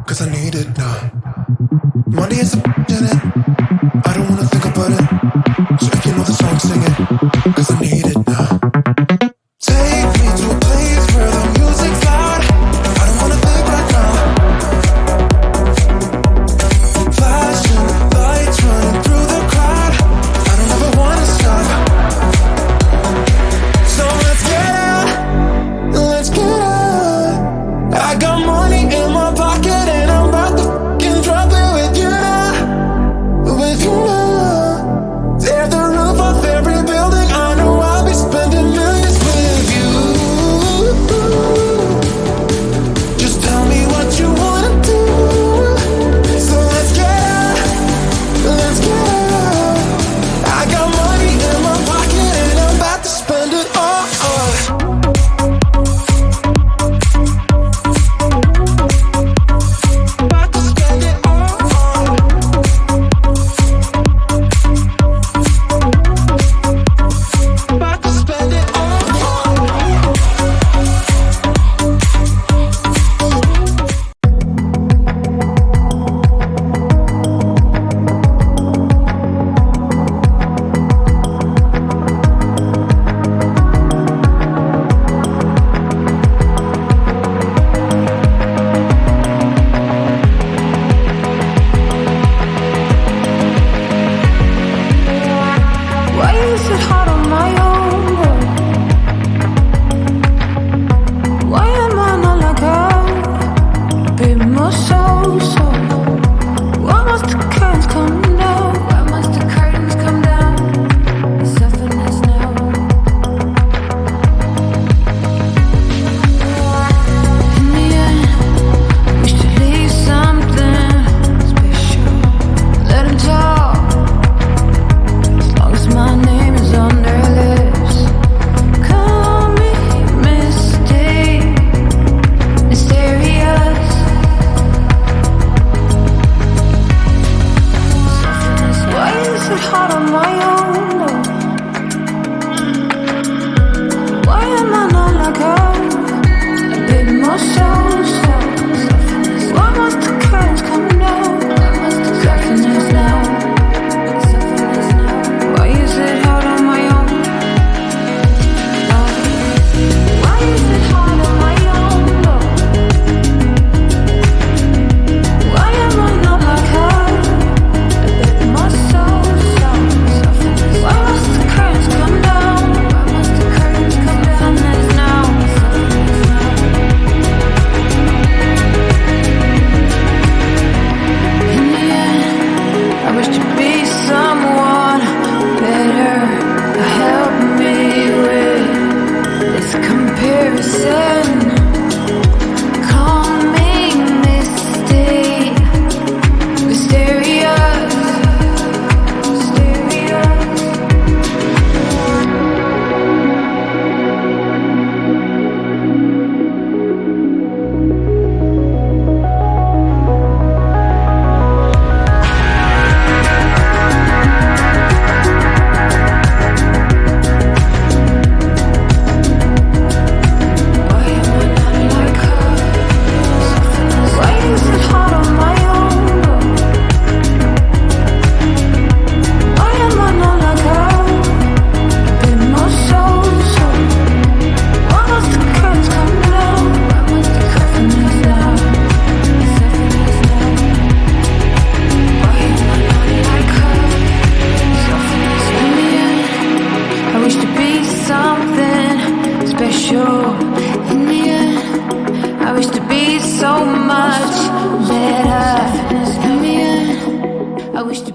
cause I need it now. Money is a in it, I don't wanna think about it. So if you know the song, sing it, cause I need it now. Take me to a place where the music's loud. I don't wanna think right now. Flashing lights running through the crowd. I don't ever wanna stop. So let's get out, let's get out. I got money in my pocket and I'm about to fucking drop it with you now. With you now. Tear the roof off every building. I know I'll be spending millions with you. Just tell me what you wanna do. So let's get out, let's get out. I got money in my pocket and I'm about to spend it all. About to spend it all. About to spend it all. Why is it hard on my own? Why am I not like her? A bit more so. Why must the curtains come down? Why must the curtains come down? It's nothing is now. In the end, we should leave something special. Let him talk. As long as my name is on their lips. Call me mysterious. Why is it hard on my own? Why am I not like her? A bit more so. Why must the curtains come down? Something is now. Why is it hard on my own? Why is it hard on my own? Why am I not like her? A bit more so. Why must the curtains come down? Why must the curtains come down? Something is now. In the end, I wish to be someone better to help me with this comparison. Call me mysterious. Why am I not like her? Why is it hard on my own? Why am I not like her? A bit more so. Why must the curtains come down? Why must the curtains now? Why am I not like her? In the end, I wish to be something special. In the end, I wish to be so much better. In the end, I wish to